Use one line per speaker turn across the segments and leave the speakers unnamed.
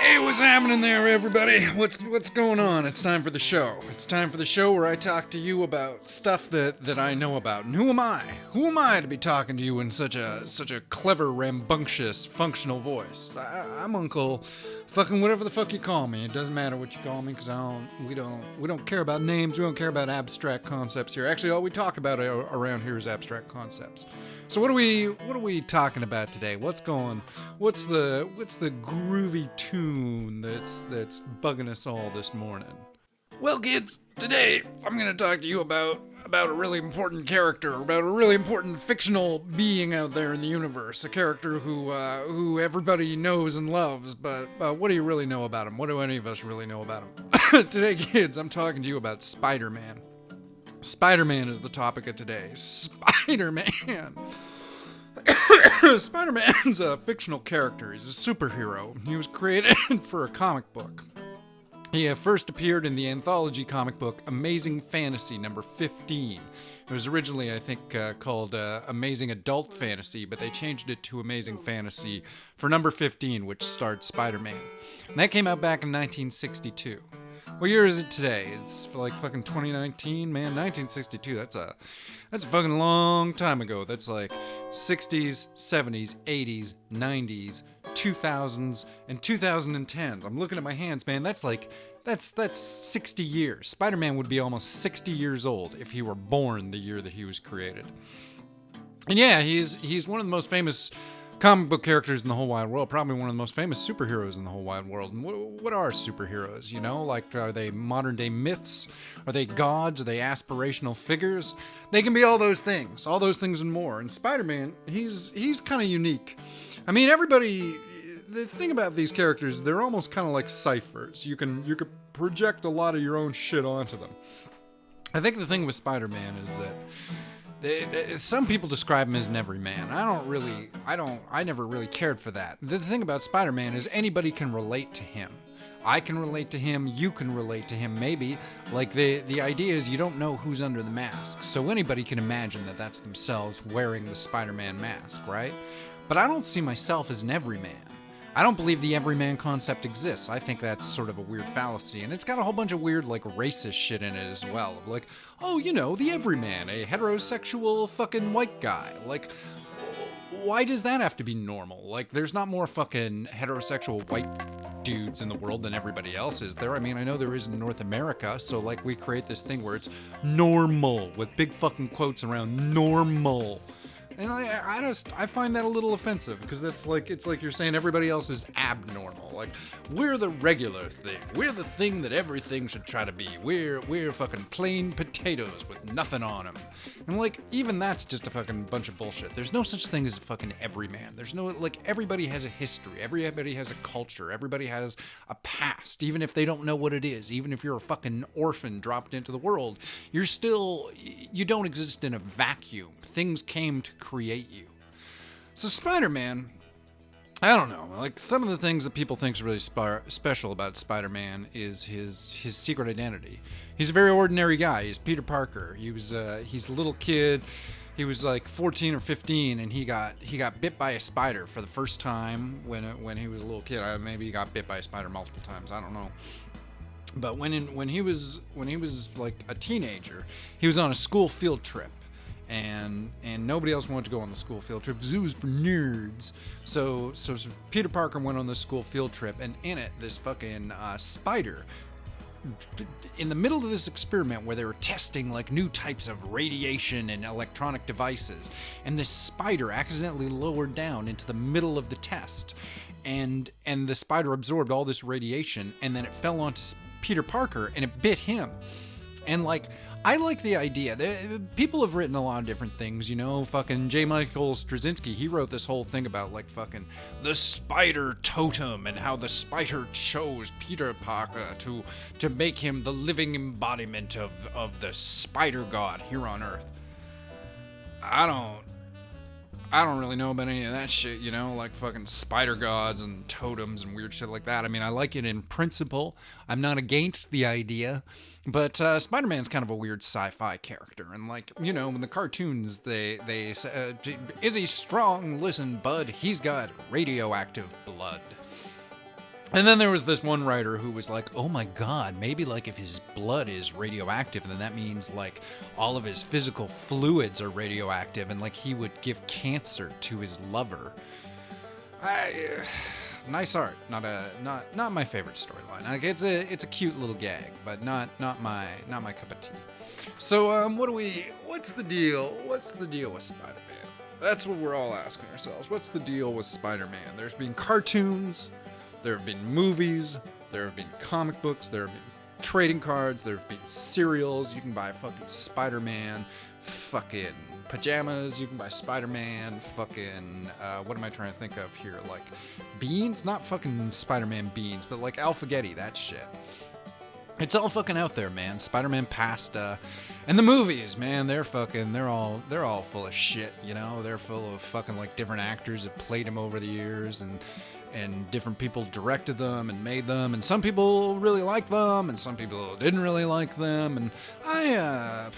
Hey, what's happening there, everybody? What's going on? It's time for the show. It's time for the show where I talk to you about stuff that I know about. And who am I? Who am I to be talking to you in such a clever, rambunctious, functional voice? I'm Uncle fucking whatever the fuck you call me. It doesn't matter what you call me, because we don't care about names. We don't care about abstract concepts here. Actually, all we talk about around here is abstract concepts. So what are we talking about today? What's the groovy tune that's bugging us all this morning? Well, kids, today I'm gonna talk to you about a really important character, about a really important fictional being out there in the universe, a character who everybody knows and loves, but what do you really know about him? What do any of us really know about him? Today, kids, I'm talking to you about Spider-Man. Spider-Man is the topic of today. Spider-Man. Spider-Man's a fictional character. He's a superhero. He was created for a comic book. He first appeared in the anthology comic book Amazing Fantasy number 15. It was originally, I think, called Amazing Adult Fantasy, but they changed it to Amazing Fantasy for number 15, which starred Spider-Man. And that came out back in 1962. What year is it today? It's like fucking 2019, man. 1962. That's a fucking long time ago. That's like 60s, 70s, 80s, 90s, 2000s, and 2010s. I'm looking at my hands, man. That's 60 years. Spider-Man would be almost 60 years old if he were born the year that he was created. And yeah, he's one of the most famous comic book characters in the whole wide world, probably one of the most famous superheroes in the whole wide world. And what are superheroes, you know? Like, are they modern day myths? Are they gods? Are they aspirational figures? They can be all those things and more. And Spider-Man, he's kind of unique. I mean, the thing about these characters, they're almost kind of like ciphers. You can project a lot of your own shit onto them. I think the thing with Spider-Man is that some people describe him as an everyman. I never really cared for that. The thing about Spider-Man is anybody can relate to him. I can relate to him, you can relate to him, maybe. Like, the idea is you don't know who's under the mask, so anybody can imagine that that's themselves wearing the Spider-Man mask, right? But I don't see myself as an everyman. I don't believe the everyman concept exists. I think that's sort of a weird fallacy, and it's got a whole bunch of weird, like, racist shit in it as well. Like, oh, you know, the everyman, a heterosexual fucking white guy. Like, why does that have to be normal? Like, there's not more fucking heterosexual white dudes in the world than everybody else is there. I mean, I know there is in North America, so, like, we create this thing where it's normal, with big fucking quotes around normal. And I find that a little offensive, because it's like you're saying everybody else is abnormal. Like, we're the regular thing. We're the thing that everything should try to be. We're fucking plain potatoes with nothing on them. And like, even that's just a fucking bunch of bullshit. There's no such thing as a fucking everyman. There's no, like, everybody has a history. Everybody has a culture. Everybody has a past, even if they don't know what it is. Even if you're a fucking orphan dropped into the world, you don't exist in a vacuum. Things came to create you. So Spider-Man, I don't know, like, some of the things that people think is really special about Spider-Man is his secret identity. He's a very ordinary guy. He's Peter Parker. He's a little kid. He was like 14 or 15, and he got bit by a spider for the first time when he was a little kid. Maybe he got bit by a spider multiple times. I don't know. But when he was like a teenager, he was on a school field trip. And nobody else wanted to go on the school field trip because it was for nerds. So Peter Parker went on this school field trip, and in it, this fucking spider, in the middle of this experiment where they were testing like new types of radiation and electronic devices, and this spider accidentally lowered down into the middle of the test, and the spider absorbed all this radiation, and then it fell onto Peter Parker and it bit him. And like, I like the idea. People have written a lot of different things, you know. Fucking J. Michael Straczynski, he wrote this whole thing about, like, fucking the spider totem and how the spider chose Peter Parker to make him the living embodiment of the spider god here on Earth. I don't really know about any of that shit, you know, like fucking spider gods and totems and weird shit like that. I mean, I like it in principle. I'm not against the idea, but Spider-Man's kind of a weird sci-fi character. And like, you know, in the cartoons, they say, is he strong? Listen, bud, he's got radioactive blood. And then there was this one writer who was like, oh my God, maybe like if his blood is radioactive, then that means like all of his physical fluids are radioactive and like he would give cancer to his lover. Nice art, not my favorite storyline. Like it's a cute little gag, but not my cup of tea. So what's the deal? What's the deal with Spider-Man? That's what we're all asking ourselves. What's the deal with Spider-Man? There's been cartoons, there have been movies, there have been comic books, there have been trading cards, there have been cereals. You can buy fucking Spider-Man fucking pajamas, you can buy Spider-Man fucking what am I trying to think of here? Like beans? Not fucking Spider-Man beans, but like Alphagetti, that shit. It's all fucking out there, man. Spider-Man pasta. And the movies, man, they're all full of shit, you know? They're full of fucking like different actors that played him over the years, and different people directed them and made them, and some people really like them and some people didn't really like them. And I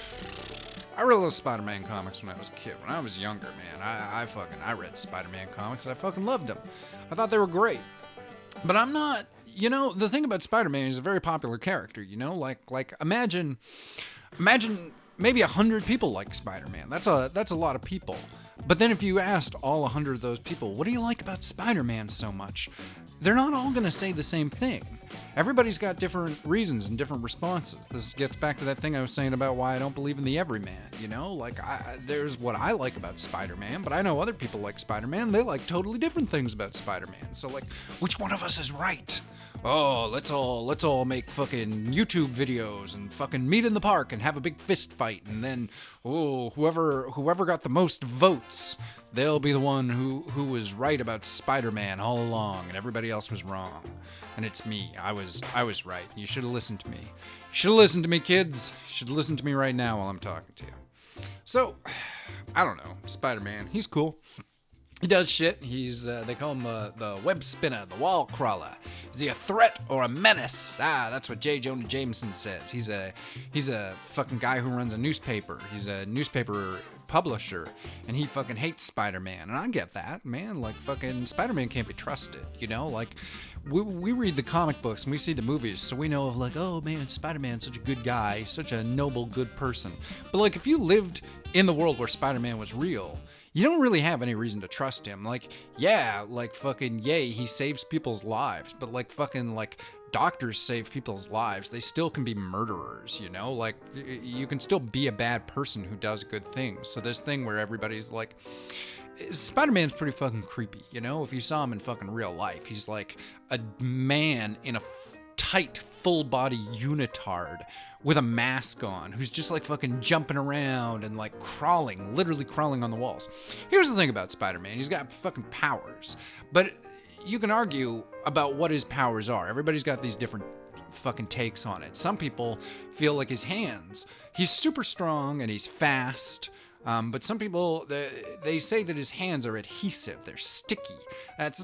read those Spider-Man comics when I was a kid. When I was younger, man, I read Spider-Man comics. I fucking loved them. I thought they were great. But I'm not, you know, the thing about Spider-Man, he's a very popular character, you know? Like imagine maybe 100 people like Spider-Man. That's a lot of people. But then if you asked all 100 of those people, what do you like about Spider-Man so much? They're not all going to say the same thing. Everybody's got different reasons and different responses. This gets back to that thing I was saying about why I don't believe in the everyman, you know? Like, there's what I like about Spider-Man, but I know other people like Spider-Man. They like totally different things about Spider-Man. So, like, which one of us is right? Oh, let's all make fucking YouTube videos and fucking meet in the park and have a big fist fight, and then whoever got the most votes, they'll be the one who was right about Spider-Man all along and everybody else was wrong. And it's me. I was right. You should have listened to me. You should have listened to me, kids. You should listen to me right now while I'm talking to you. So, I don't know. Spider-Man, he's cool. He does shit. He's, they call him the web spinner, the wall crawler. Is he a threat or a menace? That's what J. Jonah Jameson says. He's a fucking guy who runs a newspaper. He's a newspaper publisher, and he fucking hates Spider-Man. And I get that, man. Like, fucking Spider-Man can't be trusted, you know? Like, we read the comic books and we see the movies, so we know of like, oh man, Spider-Man's such a good guy, such a noble, good person. But like, if you lived in the world where Spider-Man was real, you don't really have any reason to trust him. Like, yeah, like fucking yay, he saves people's lives, but like fucking like doctors save people's lives. They still can be murderers, you know? Like, you can still be a bad person who does good things. So this thing where everybody's like, Spider-Man's pretty fucking creepy, you know? If you saw him in fucking real life, he's like a man in a tight, full-body unitard with a mask on, who's just like fucking jumping around and like crawling, literally crawling on the walls. Here's the thing about Spider-Man. He's got fucking powers, but you can argue about what his powers are. Everybody's got these different fucking takes on it. Some people feel like his hands. He's super strong and he's fast. But some people, they say that his hands are adhesive. They're sticky.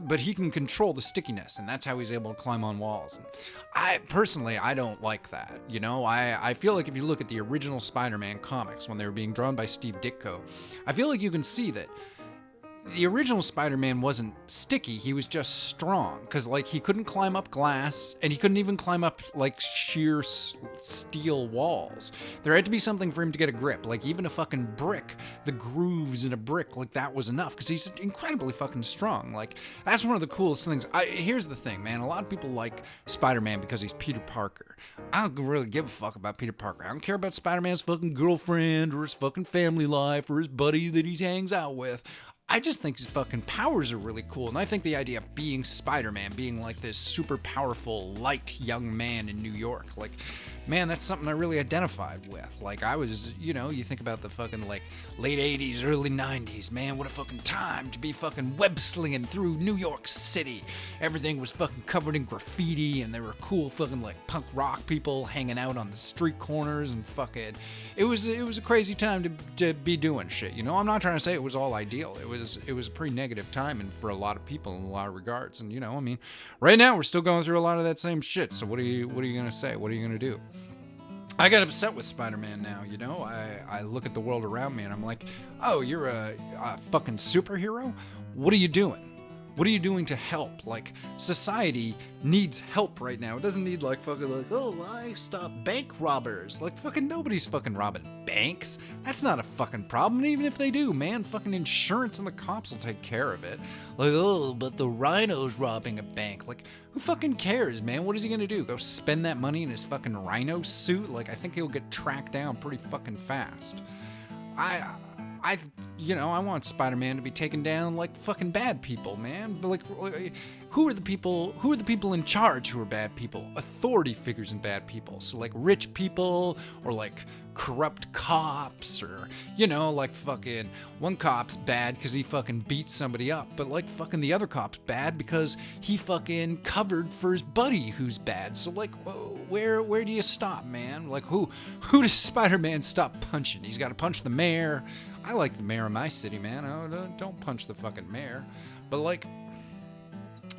But he can control the stickiness, and that's how he's able to climb on walls. And I don't like that. You know, I feel like if you look at the original Spider-Man comics when they were being drawn by Steve Ditko, I feel like you can see that the original Spider-Man wasn't sticky, he was just strong, because like he couldn't climb up glass, and he couldn't even climb up like sheer steel walls. There had to be something for him to get a grip, like even a fucking brick, the grooves in a brick, like that was enough, because he's incredibly fucking strong. Like, that's one of the coolest things. Here's the thing, man, a lot of people like Spider-Man because he's Peter Parker. I don't really give a fuck about Peter Parker. I don't care about Spider-Man's fucking girlfriend, or his fucking family life, or his buddy that he hangs out with. I just think his fucking powers are really cool, and I think the idea of being Spider-Man, being like this super powerful, light young man in New York, like, man, that's something I really identified with. Like, I was, you know, you think about the fucking, like, late 80s, early 90s, man, what a fucking time to be fucking web-slinging through New York City. Everything was fucking covered in graffiti, and there were cool fucking, like, punk rock people hanging out on the street corners, and fucking, it was a crazy time to be doing shit, you know? I'm not trying to say it was all ideal. It was a pretty negative time, and for a lot of people in a lot of regards, and, you know, I mean, right now we're still going through a lot of that same shit, so what are you gonna say? What are you gonna do? I get upset with Spider-Man now, you know? I look at the world around me and I'm like, oh, you're a fucking superhero? What are you doing? What are you doing to help? Like, society needs help right now. It doesn't need like fucking like, oh, I stop bank robbers. Like, fucking nobody's fucking robbing banks. That's not a fucking problem. And even if they do, man, fucking insurance and the cops will take care of it. Like, oh, but the rhino's robbing a bank. Like, who fucking cares, man? What is he gonna do? Go spend that money in his fucking rhino suit? Like, I think he'll get tracked down pretty fucking fast. I want Spider-Man to be taken down like fucking bad people, man. But like, who are the people in charge who are bad people? Authority figures and bad people. So like rich people or like corrupt cops or, like fucking one cop's bad because he fucking beat somebody up, but like fucking the other cop's bad because he fucking covered for his buddy who's bad. So like, where do you stop, man? Like who does Spider-Man stop punching? He's got to punch the mayor. I like the mayor of my city, man. Oh, don't punch the fucking mayor. But like,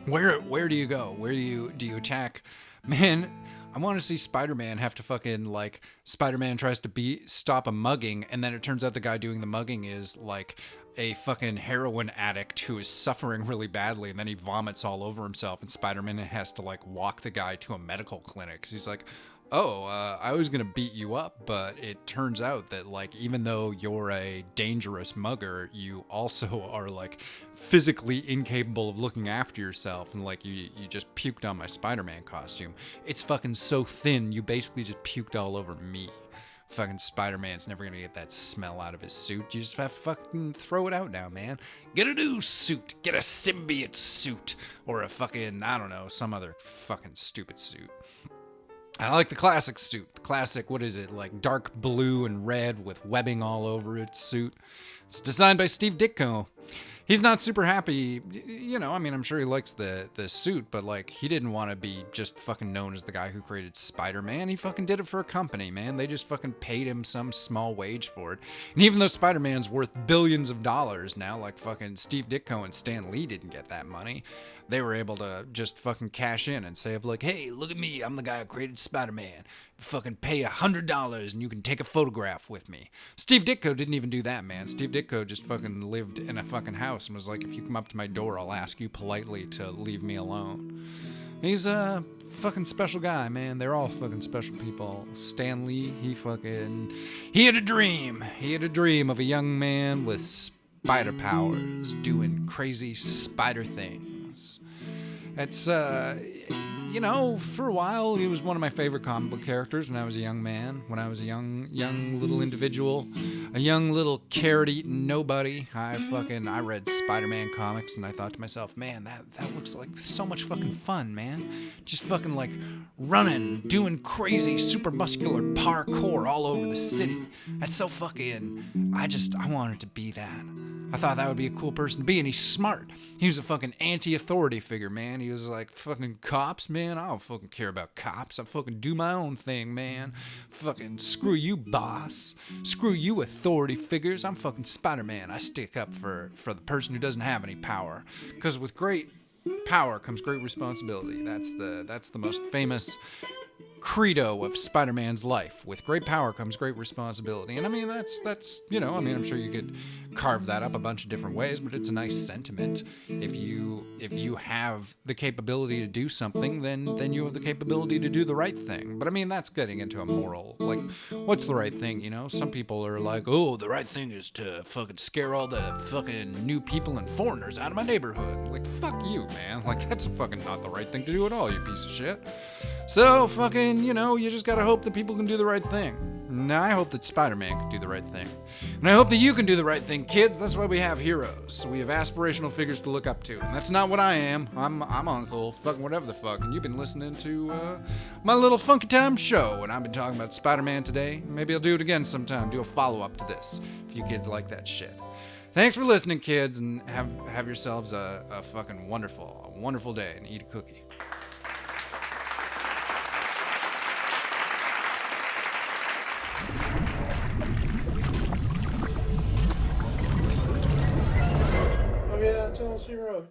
where do you go? Where do you attack? Man, I want to see Spider-Man have to fucking like, Spider-Man tries to stop a mugging, and then it turns out the guy doing the mugging is like a fucking heroin addict who is suffering really badly, and then he vomits all over himself, and Spider-Man has to like walk the guy to a medical clinic. 'Cause he's like, I was gonna beat you up, but it turns out that like, even though you're a dangerous mugger, you also are like physically incapable of looking after yourself, and like you just puked on my Spider-Man costume. It's fucking so thin, you basically just puked all over me. Fucking Spider-Man's never gonna get that smell out of his suit. You just have to fucking throw it out now, man. Get a new suit. Get a symbiote suit. Or a fucking, I don't know, some other fucking stupid suit. I like the classic suit. The classic, what is it, like dark blue and red with webbing all over its suit. It's designed by Steve Ditko. He's not super happy, I'm sure he likes the suit, but like, he didn't want to be just fucking known as the guy who created Spider-Man. He fucking did it for a company, man. They just fucking paid him some small wage for it. And even though Spider-Man's worth billions of dollars now, like fucking Steve Ditko and Stan Lee didn't get that money, they were able to just fucking cash in and say like, hey, look at me, I'm the guy who created Spider-Man. Fucking pay $100 and you can take a photograph with me. Steve Ditko didn't even do that, man. Steve Ditko just fucking lived in a fucking house and was like, if you come up to my door, I'll ask you politely to leave me alone. He's a fucking special guy, man. They're all fucking special people. Stan Lee, he had a dream. He had a dream of a young man with spider powers doing crazy spider things. It's, for a while, he was one of my favorite comic book characters when I was a young man, when I was a young little individual, a young little carrot-eating nobody. I read Spider-Man comics, and I thought to myself, man, that looks like so much fucking fun, man. Just fucking, like, running, doing crazy, super muscular parkour all over the city. That's so fucking, I wanted to be that. I thought that would be a cool person to be, and he's smart. He was a fucking anti-authority figure, man. He was like, fucking cops, man, I don't fucking care about cops. I fucking do my own thing, man. Fucking screw you, boss. Screw you, authority figures. I'm fucking Spider-Man. I stick up for the person who doesn't have any power. Because with great power comes great responsibility. That's the most famous credo of Spider-Man's life. With great power comes great responsibility. And I'm sure you could carve that up a bunch of different ways, but it's a nice sentiment. If you have the capability to do something, then you have the capability to do the right thing. But that's getting into a moral, like, what's the right thing, Some people are like, oh, the right thing is to fucking scare all the fucking new people and foreigners out of my neighborhood. Like, fuck you, man. Like, that's fucking not the right thing to do at all, you piece of shit. So, fucking, you just gotta hope that people can do the right thing. And I hope that Spider-Man can do the right thing. And I hope that you can do the right thing, kids. That's why we have heroes. So we have aspirational figures to look up to. And that's not what I am. I'm Uncle fucking whatever the fuck. And you've been listening to my little Funky Time show. And I've been talking about Spider-Man today. Maybe I'll do it again sometime. Do a follow-up to this. If you kids like that shit. Thanks for listening, kids. And have yourselves a fucking wonderful day. And eat a cookie.
Oh yeah, tell us you're right.